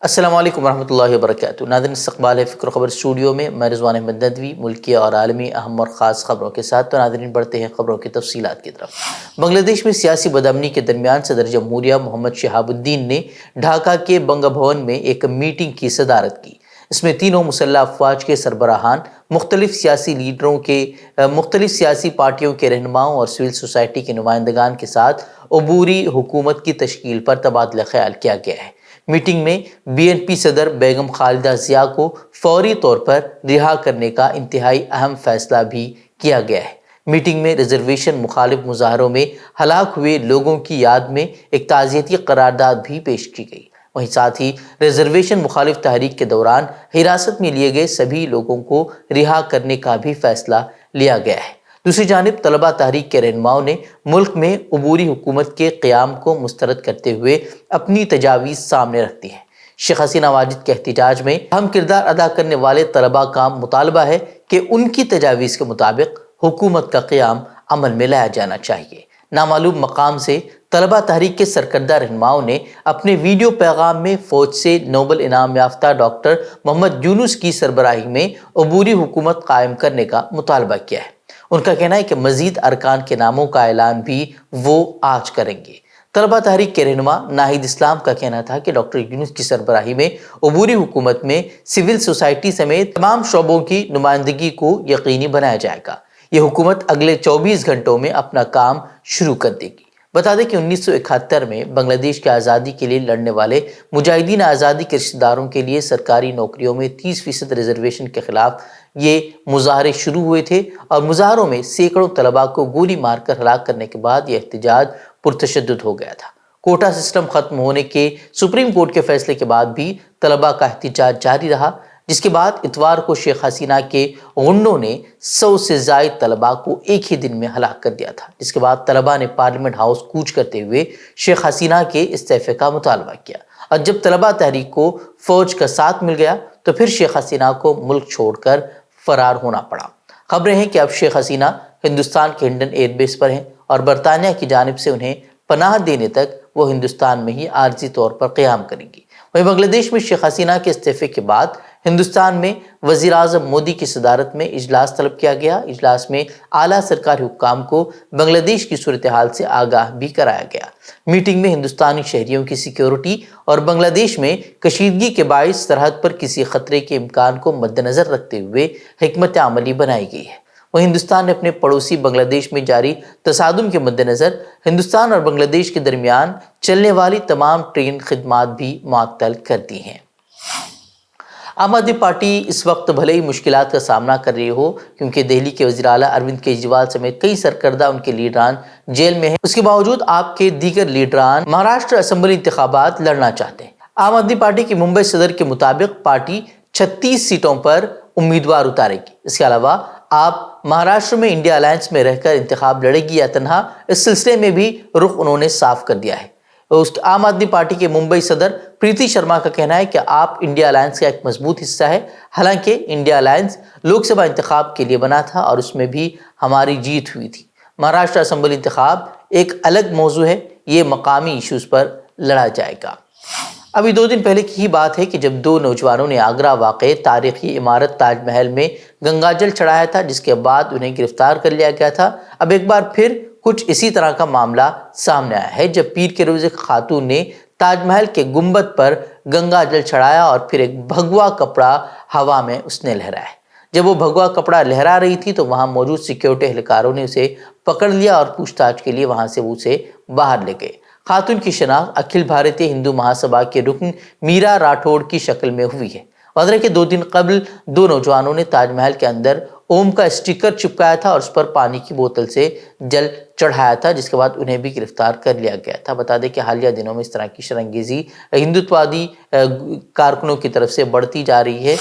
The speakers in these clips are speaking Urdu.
السلام علیکم ورحمۃ اللہ وبرکاتہ۔ ناظرین، استقبال ہے فکر و خبر اسٹوڈیو میں، میں رضوان احمد ندوی ملکی اور عالمی اہم اور خاص خبروں کے ساتھ۔ تو ناظرین، بڑھتے ہیں خبروں کی تفصیلات کی طرف۔ بنگلہ دیش میں سیاسی بدامنی کے درمیان صدر جمہوریہ محمد شہاب الدین نے ڈھاکہ کے بنگا بھون میں ایک میٹنگ کی صدارت کی۔ اس میں تینوں مسلح افواج کے سربراہان، مختلف سیاسی لیڈروں کے مختلف سیاسی پارٹیوں کے رہنماؤں اور سول سوسائٹی کے نمائندگان کے ساتھ عبوری حکومت کی تشکیل پر تبادلہ خیال کیا گیا ہے۔ میٹنگ میں بی این پی صدر بیگم خالدہ ضیاء کو فوری طور پر رہا کرنے کا انتہائی اہم فیصلہ بھی کیا گیا ہے۔ میٹنگ میں ریزرویشن مخالف مظاہروں میں ہلاک ہوئے لوگوں کی یاد میں ایک تعزیتی قرارداد بھی پیش کی گئی۔ وہیں ساتھ ہی ریزرویشن مخالف تحریک کے دوران حراست میں لیے گئے سبھی لوگوں کو رہا کرنے کا بھی فیصلہ لیا گیا ہے۔ دوسری جانب طلبہ تحریک کے رہنماؤں نے ملک میں عبوری حکومت کے قیام کو مسترد کرتے ہوئے اپنی تجاویز سامنے رکھ دی ہیں۔ شیخ حسینہ واجد کے احتجاج میں اہم کردار ادا کرنے والے طلبہ کا مطالبہ ہے کہ ان کی تجاویز کے مطابق حکومت کا قیام عمل میں لایا جانا چاہیے۔ نامعلوم مقام سے طلبہ تحریک کے سرکردہ رہنماؤں نے اپنے ویڈیو پیغام میں فوج سے نوبل انعام یافتہ ڈاکٹر محمد یونس کی سربراہی میں عبوری حکومت قائم کرنے کا مطالبہ کیا ہے۔ ان کا کہنا ہے کہ مزید ارکان کے ناموں کا اعلان بھی وہ آج کریں گے۔ طلبہ تحریک کے رہنما ناہید اسلام کا کہنا تھا کہ ڈاکٹر یونس کی سربراہی میں عبوری حکومت میں سول سوسائٹی سمیت تمام شعبوں کی نمائندگی کو یقینی بنایا جائے گا۔ یہ حکومت اگلے 24 گھنٹوں میں اپنا کام شروع کر دے گی۔ بتا دیں کہ 1971 میں بنگلہ دیش کی آزادی کے لیے لڑنے والے مجاہدین آزادی کے رشتہ داروں کے لیے سرکاری نوکریوں میں 30% ریزرویشن کے خلاف یہ مظاہرے شروع ہوئے تھے، اور مظاہروں میں سینکڑوں طلباء کو گولی مار کر ہلاک کرنے کے بعد یہ احتجاج پرتشدد ہو گیا تھا۔ کوٹا سسٹم ختم ہونے کے سپریم کورٹ کے فیصلے کے بعد بھی طلباء کا احتجاج جاری رہا، جس کے بعد اتوار کو شیخ حسینہ کے غنڈوں نے 100 سے زائد طلباء کو ایک ہی دن میں ہلاک کر دیا تھا، جس کے بعد طلباء نے پارلیمنٹ ہاؤس کوچ کرتے ہوئے شیخ حسینہ کے استعفے کا مطالبہ کیا، اور جب طلباء تحریک کو فوج کا ساتھ مل گیا تو پھر شیخ حسینہ کو ملک چھوڑ کر فرار ہونا پڑا۔ خبریں ہیں کہ اب شیخ حسینہ ہندوستان کے ہنڈن ایئر بیس پر ہیں، اور برطانیہ کی جانب سے انہیں پناہ دینے تک وہ ہندوستان میں ہی عارضی طور پر قیام کریں گی۔ وہیں بنگلہ دیش میں شیخ حسینہ کے استعفے کے بعد ہندوستان میں وزیر اعظم مودی کی صدارت میں اجلاس طلب کیا گیا۔ اجلاس میں اعلیٰ سرکاری حکام کو بنگلہ دیش کی صورتحال سے آگاہ بھی کرایا گیا۔ میٹنگ میں ہندوستانی شہریوں کی سیکیورٹی اور بنگلہ دیش میں کشیدگی کے باعث سرحد پر کسی خطرے کے امکان کو مد نظر رکھتے ہوئے حکمت عملی بنائی گئی ہے۔ وہ ہندوستان نے اپنے پڑوسی بنگلہ دیش میں جاری تصادم کے مد نظر ہندوستان اور بنگلہ دیش کے درمیان چلنے والی تمام ٹرین خدمات بھی معطل کر دی ہیں۔ عام آدمی پارٹی اس وقت بھلے ہی مشکلات کا سامنا کر رہی ہو، کیونکہ دہلی کے وزیر اعلیٰ اروند کیجریوال سمیت کئی سرکردہ ان کے لیڈران جیل میں ہیں، اس کے باوجود آپ کے دیگر لیڈران مہاراشٹر اسمبلی انتخابات لڑنا چاہتے ہیں۔ عام آدمی پارٹی کی ممبئی صدر کے مطابق پارٹی 36 سیٹوں پر امیدوار اتارے گی۔ اس کے علاوہ آپ مہاراشٹر میں انڈیا الائنس میں رہ کر انتخاب لڑے گی یا تنہا، اس سلسلے میں بھی رخ انہوں نے صاف کر دیا ہے۔ عام آدمی پارٹی کے ممبئی صدر پریتی شرما کا کہنا ہے کہ آپ انڈیا الائنس کا ایک مضبوط حصہ ہے، حالانکہ انڈیا الائنس لوک سبھا انتخاب کے لیے بنا تھا اور اس میں بھی ہماری جیت ہوئی تھی۔ مہاراشٹر اسمبلی انتخاب ایک الگ موضوع ہے، یہ مقامی ایشوز پر لڑا جائے گا۔ ابھی 2 دن پہلے کی ہی بات ہے کہ جب 2 نوجوانوں نے آگرہ واقع تاریخی عمارت تاج محل میں گنگا جل چڑھایا تھا، جس کے بعد انہیں گرفتار کر لیا گیا تھا۔ اب ایک بار پھر کچھ اسی طرح کا معاملہ سامنے آیا ہے، جب پیر کے روز ایک خاتون نے تاج محل کے گنبد پر گنگا جل چڑھایا اور پھر ایک بھگوا کپڑا ہوا میں اس نے لہرایا۔ جب وہ بھگوا کپڑا لہرا رہی تھی تو وہاں موجود سیکیورٹی اہلکاروں نے اسے پکڑ لیا اور پوچھ تاچھ کے لیے وہاں سے اسے باہر لے گئے۔ خاتون کی شناخت اکھل بھارتیہ ہندو مہاسبھا کے رکن میرا راٹھوڑ کی شکل میں ہوئی ہے۔ واضح ہے کہ 2 دن قبل 2 نوجوانوں نے تاج محل کے اندر اوم کا اسٹیکر چپکایا تھا اور اس پر پانی کی بوتل سے جل چڑھایا تھا، جس کے بعد انہیں بھی گرفتار کر لیا گیا تھا۔ بتا دیں کہ حالیہ دنوں میں اس طرح کی شرانگیزی ہندوتوادی کارکنوں کی طرف سے بڑھتی جا رہی ہے۔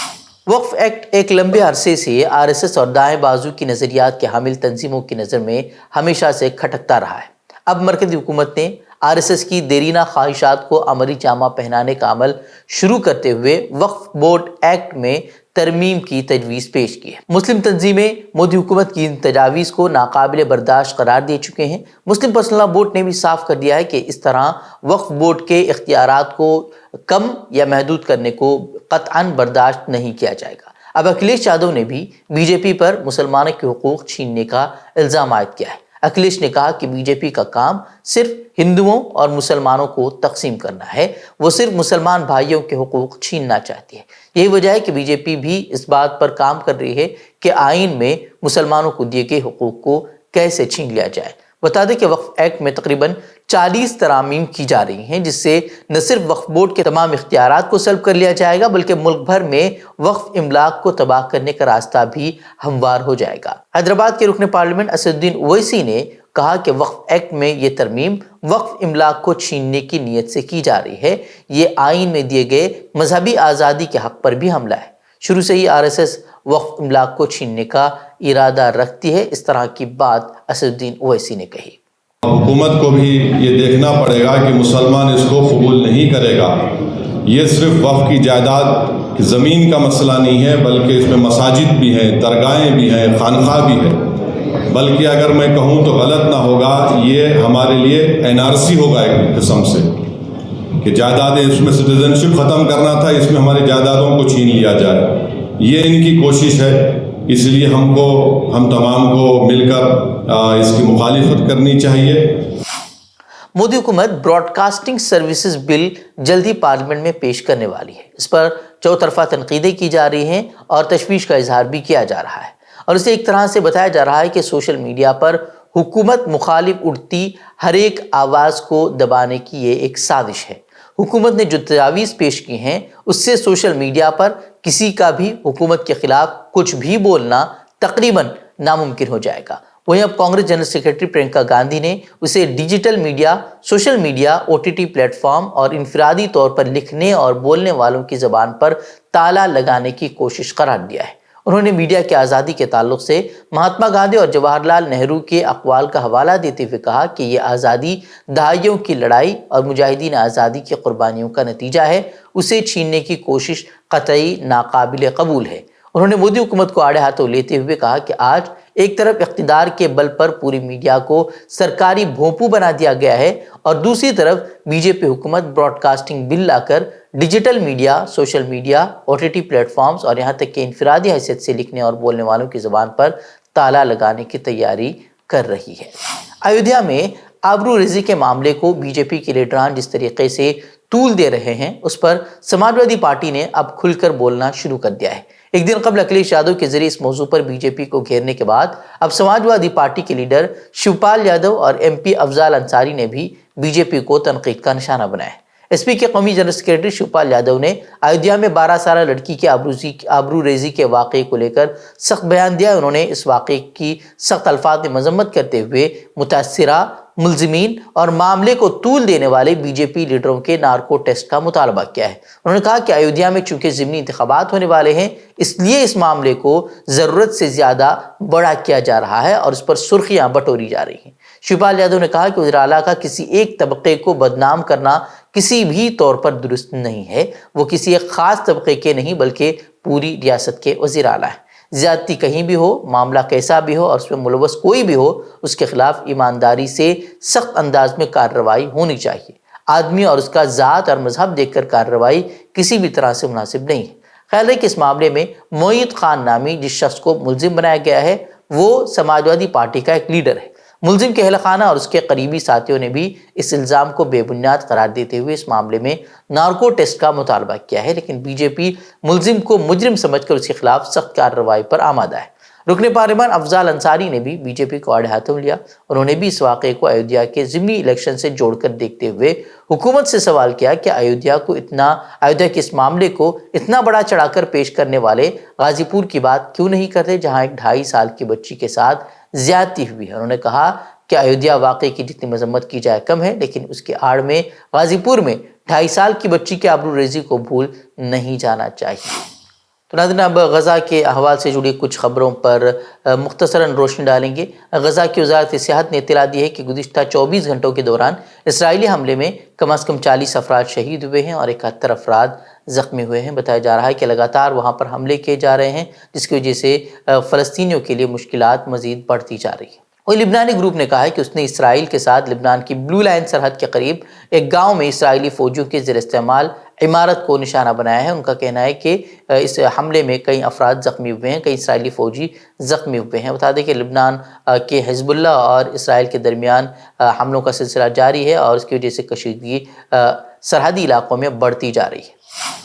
وقف ایکٹ ایک لمبے عرصے سے RSS اور دائیں بازو کی نظریات کے حامل تنظیموں کی نظر میں ہمیشہ سے کھٹکتا رہا ہے۔ اب مرکزی حکومت نے RSS کی دیرینہ خواہشات کو عملی جامہ پہنانے کا عمل شروع کرتے ہوئے وقف بورڈ ایکٹ میں ترمیم کی تجویز پیش کی ہے۔ مسلم تنظیمیں مودی حکومت کی ان تجاویز کو ناقابل برداشت قرار دے چکے ہیں۔ مسلم پرسنل لا بورڈ نے بھی صاف کر دیا ہے کہ اس طرح وقف بورڈ کے اختیارات کو کم یا محدود کرنے کو قطعاً برداشت نہیں کیا جائے گا۔ اب اکھلیش یادو نے بھی بی جے پی پر مسلمانوں کے حقوق چھیننے کا الزام عائد کیا ہے۔ اکھلیش نے کہا کہ بی جے پی کا کام صرف ہندوؤں اور مسلمانوں کو تقسیم کرنا ہے، وہ صرف مسلمان بھائیوں کے حقوق چھیننا چاہتی ہے۔ یہی وجہ ہے کہ بی جے پی بھی اس بات پر کام کر رہی ہے کہ آئین میں مسلمانوں کو دیے گئے حقوق کو کیسے چھین لیا جائے۔ بتا دیں کہ وقف ایکٹ میں تقریباً 40 ترامیم کی جا رہی ہیں، جس سے نہ صرف وقف بورڈ کے تمام اختیارات کو سلب کر لیا جائے گا بلکہ ملک بھر میں وقف املاک کو تباہ کرنے کا راستہ بھی ہموار ہو جائے گا۔ حیدرآباد کے رکن پارلیمنٹ اسد الدین اویسی نے کہا کہ وقف ایکٹ میں یہ ترمیم وقف املاک کو چھیننے کی نیت سے کی جا رہی ہے، یہ آئین میں دیے گئے مذہبی آزادی کے حق پر بھی حملہ ہے۔ شروع سے ہی RSS وقف املاک کو چھیننے کا ارادہ رکھتی ہے، اس طرح کی بات اسد الدین اویسی نے کہی۔ حکومت کو بھی یہ دیکھنا پڑے گا کہ مسلمان اس کو قبول نہیں کرے گا۔ یہ صرف وقف کی جائیداد کی زمین کا مسئلہ نہیں ہے، بلکہ اس میں مساجد بھی ہیں، درگاہیں بھی ہیں، خانقاہ بھی ہے۔ بلکہ اگر میں کہوں تو غلط نہ ہوگا، یہ ہمارے لیے NRC ہوگا ایک قسم سے، کہ جائیدادیں اس میں سٹیزن شپ ختم کرنا تھا، اس میں ہماری جائیدادوں کو چھین لیا جائے۔ یہ ان کی کوشش ہے، اس لیے ہم تمام کو مل کر اس کی مخالفت کرنی چاہیے۔ مودی حکومت براڈ کاسٹنگ سروسز بل جلد ہی پارلیمنٹ میں پیش کرنے والی ہے۔ اس پر چوطرفہ تنقیدیں کی جا رہی ہیں اور تشویش کا اظہار بھی کیا جا رہا ہے، اور اسے ایک طرح سے بتایا جا رہا ہے کہ سوشل میڈیا پر حکومت مخالف اٹھتی ہر ایک آواز کو دبانے کی یہ ایک سازش ہے۔ حکومت نے جو تجاویز پیش کی ہیں اس سے سوشل میڈیا پر کسی کا بھی حکومت کے خلاف کچھ بھی بولنا تقریباً ناممکن ہو جائے گا۔ وہیں اب کانگریس جنرل سیکرٹری پرینکا گاندھی نے اسے digital media, social media, OTT plate form اور انفرادی طور پر لکھنے اور بولنے والوں کی زبان پر تالا لگانے کی کوشش قرار دیا ہے۔ انہوں نے میڈیا کی آزادی کے تعلق سے مہاتما گاندھی اور جواہر لال نہرو کے اقوال کا حوالہ دیتے ہوئے کہا کہ یہ آزادی دہائیوں کی لڑائی اور مجاہدین آزادی کی قربانیوں کا نتیجہ ہے، اسے چھیننے کی کوشش قطعی ناقابل قبول ہے۔ انہوں نے مودی حکومت کو آڑے ہاتھوں لیتے ہوئے کہا کہ آج ایک طرف اقتدار کے بل پر پوری میڈیا کو سرکاری بھونپو بنا دیا گیا ہے اور دوسری طرف بی جے پی حکومت براڈ کاسٹنگ بل لا کر digital media, social media, OTT platforms اور یہاں تک کہ انفرادی حیثیت سے لکھنے اور بولنے والوں کی زبان پر تالا لگانے کی تیاری کر رہی ہے۔ ایودھیا میں آبرو ریزی کے معاملے کو بی جے پی کے لیڈران جس طریقے سے طول دے رہے ہیں، اس پر سماجوادی پارٹی نے اب کھل کر بولنا شروع کر دیا ہے۔ ایک دن قبل اکھلیش یادو کے ذریعے اس موضوع پر بی جے پی کو گھیرنے کے بعد اب سماجوادی پارٹی کے لیڈر شیوپال یادو اور MP افضال انصاری نے بھی بی جے پی کو تنقید کا نشانہ بنایا ہے۔ SP کے قومی جنرل سیکرٹری شیوپال یادو نے ایودھیا میں 12 سالہ لڑکی کے آبرو ریزی کے واقعے کو لے کر سخت بیان دیا۔ انہوں نے اس واقعے کی سخت الفاظ میں مذمت کرتے ہوئے متاثرہ، ملزمین اور معاملے کو طول دینے والے بی جے پی لیڈروں کے نارکو ٹیسٹ کا مطالبہ کیا ہے۔ انہوں نے کہا کہ ایودھیا میں چونکہ ضمنی انتخابات ہونے والے ہیں، اس لیے اس معاملے کو ضرورت سے زیادہ بڑا کیا جا رہا ہے اور اس پر سرخیاں بٹوری جا رہی ہیں۔ شیوپال یادو نے کہا کہ وزیر اعلیٰ کا کسی ایک طبقے کو بدنام کرنا کسی بھی طور پر درست نہیں ہے، وہ کسی ایک خاص طبقے کے نہیں بلکہ پوری ریاست کے وزیر اعلیٰ ہیں۔ زیادتی کہیں بھی ہو، معاملہ کیسا بھی ہو اور اس میں ملوث کوئی بھی ہو، اس کے خلاف ایمانداری سے سخت انداز میں کارروائی ہونی چاہیے۔ آدمی اور اس کا ذات اور مذہب دیکھ کر کارروائی کسی بھی طرح سے مناسب نہیں ہے۔ خیال ہے کہ اس معاملے میں معید خان نامی جس شخص کو ملزم بنایا گیا ہے وہ سماجوادی پارٹی کا ایک لیڈر ہے۔ ملزم کے اہل خانہ اور اس کے قریبی ساتھیوں نے بھی اس الزام کو بے بنیاد قرار دیتے ہوئے اس معاملے میں نارکو ٹیسٹ کا مطالبہ کیا ہے، لیکن بی جے پی ملزم کو مجرم سمجھ کر اس کے خلاف سخت کارروائی پر آمادہ ہے۔ رکن پارلیمان افضال انصاری نے بھی بی جے پی کو آڑے ہاتھوں لیا۔ انہوں نے بھی اس واقعے کو ایودھیا کے ضمنی الیکشن سے جوڑ کر دیکھتے ہوئے حکومت سے سوال کیا کہ ایودھیا کے اس معاملے کو اتنا بڑا چڑھا کر پیش کرنے والے غازی پور کی بات کیوں نہیں کرتے جہاں ایک 2.5 سال کی بچی کے ساتھ زیادتی ہوئی ہے۔ انہوں نے کہا کہ ایودھیا واقعے کی جتنی مذمت کی جائے کم ہے، لیکن اس کے آڑ میں غازی پور میں 2.5 سال کی بچی کے آبرو ریزی کو بھول نہیں جانا چاہیے۔ تو ناظرین اب غزہ کے احوال سے جڑی کچھ خبروں پر مختصراً روشنی ڈالیں گے۔ غزہ کی وزارت صحت نے اطلاع دی ہے کہ گزشتہ 24 گھنٹوں کے دوران اسرائیلی حملے میں کم از کم 40 افراد شہید ہوئے ہیں اور 71 افراد زخمی ہوئے ہیں۔ بتایا جا رہا ہے کہ لگاتار وہاں پر حملے کیے جا رہے ہیں، جس کی وجہ سے فلسطینیوں کے لیے مشکلات مزید بڑھتی جا رہی ہیں۔ اور لبنانی گروپ نے کہا ہے کہ اس نے اسرائیل کے ساتھ لبنان کی بلو لائن سرحد کے قریب ایک گاؤں میں اسرائیلی فوجیوں کے زیر استعمال عمارت کو نشانہ بنایا ہے۔ ان کا کہنا ہے کہ اس حملے میں کئی افراد زخمی ہوئے ہیں، کئی اسرائیلی فوجی زخمی ہوئے ہیں۔ بتا دیں کہ لبنان کے حزب اللہ اور اسرائیل کے درمیان حملوں کا سلسلہ جاری ہے اور اس کی وجہ سے کشیدگی سرحدی علاقوں میں بڑھتی جا رہی ہے۔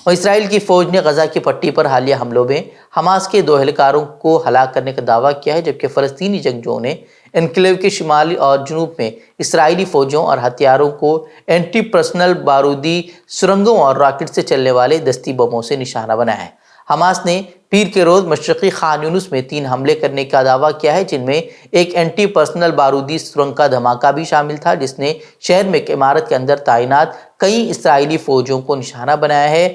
اور اسرائیل کی فوج نے غزہ کی پٹی پر حالیہ حملوں میں حماس کے 2 اہلکاروں کو ہلاک کرنے کا دعویٰ کیا ہے، جبکہ فلسطینی جنگجوؤں نے انکلیو کے شمالی اور جنوب میں اسرائیلی فوجوں اور ہتھیاروں کو اینٹی پرسنل بارودی سرنگوں اور راکٹ سے چلنے والے دستی بموں سے نشانہ بنایا ہے۔ حماس نے پیر کے روز مشرقی خان یونس میں 3 حملے کرنے کا دعویٰ کیا ہے، جن میں ایک اینٹی پرسنل بارودی سرنگ کا دھماکہ بھی شامل تھا، جس نے شہر میں ایک عمارت کے اندر تعینات کئی اسرائیلی فوجوں کو نشانہ بنایا ہے۔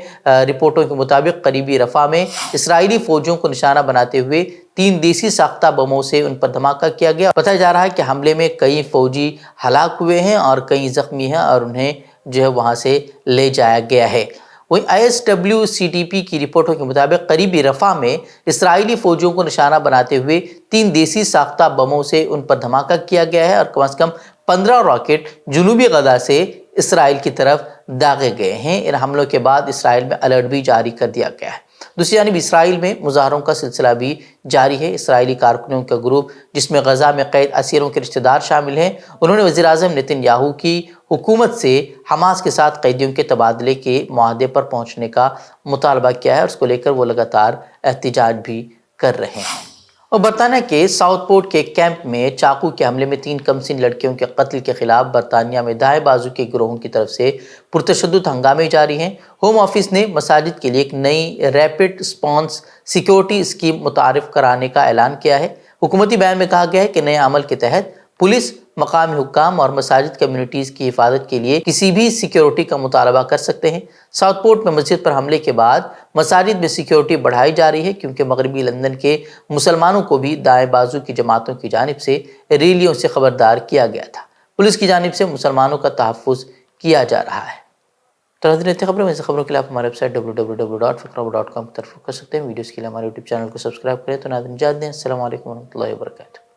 رپورٹوں کے مطابق قریبی رفح میں اسرائیلی فوجوں کو نشانہ بناتے ہوئے 3 دیسی ساختہ بموں سے ان پر دھماکہ کیا گیا۔ بتایا جا رہا ہے کہ حملے میں کئی فوجی ہلاک ہوئے ہیں اور کئی زخمی ہیں اور انہیں وہاں سے لے جایا گیا ہے۔ وہیں ISWCTP کی رپورٹوں کے مطابق قریبی رفح میں اسرائیلی فوجوں کو نشانہ بناتے ہوئے 3 دیسی ساختہ بموں سے ان پر دھماکہ کیا گیا ہے اور کم از کم 15 راکٹ جنوبی غزہ سے اسرائیل کی طرف داغے گئے ہیں۔ ان حملوں کے بعد اسرائیل میں الرٹ بھی جاری کر دیا گیا ہے۔ دوسری جانب اسرائیل میں مظاہروں کا سلسلہ بھی جاری ہے۔ اسرائیلی کارکنوں کا گروپ، جس میں غزہ میں قید اسیروں کے رشتہ دار شامل ہیں، انہوں نے وزیر اعظم نتن یاہو کی حکومت سے حماس کے ساتھ قیدیوں کے تبادلے کے معاہدے پر پہنچنے کا مطالبہ کیا ہے اور اس کو لے کر وہ لگاتار احتجاج بھی کر رہے ہیں۔ اور برطانیہ کے ساؤتھ پورٹ کے ایک کیمپ میں چاقو کے حملے میں 3 کمسن لڑکیوں کے قتل کے خلاف برطانیہ میں دائیں بازو کے گروہوں کی طرف سے پرتشدد ہنگامے جاری ہیں۔ ہوم آفس نے مساجد کے لیے ایک نئی ریپڈ رسپانس سیکیورٹی اسکیم متعارف کرانے کا اعلان کیا ہے۔ حکومتی بیان میں کہا گیا ہے کہ نئے عمل کے تحت پولیس مقامی حکام اور مساجد کمیونٹیز کی حفاظت کے لیے کسی بھی سیکیورٹی کا مطالبہ کر سکتے ہیں۔ ساؤتھ پورٹ میں مسجد پر حملے کے بعد مساجد میں سیکیورٹی بڑھائی جا رہی ہے، کیونکہ مغربی لندن کے مسلمانوں کو بھی دائیں بازو کی جماعتوں کی جانب سے ریلیوں سے خبردار کیا گیا تھا۔ پولیس کی جانب سے مسلمانوں کا تحفظ کیا جا رہا ہے۔ تو ناظرین، خبروں میں سے خبروں کے لیے آپ ہمارے ویب سائٹ www.fikraboo.com پر طرف کر سکتے ہیں۔ ویڈیوز کے لیے ہمارے یوٹیوب چینل کو سبسکرائب کریں۔ تو ناظرین اجازت دیں، السلام علیکم ورحمۃ اللہ وبرکاتہ۔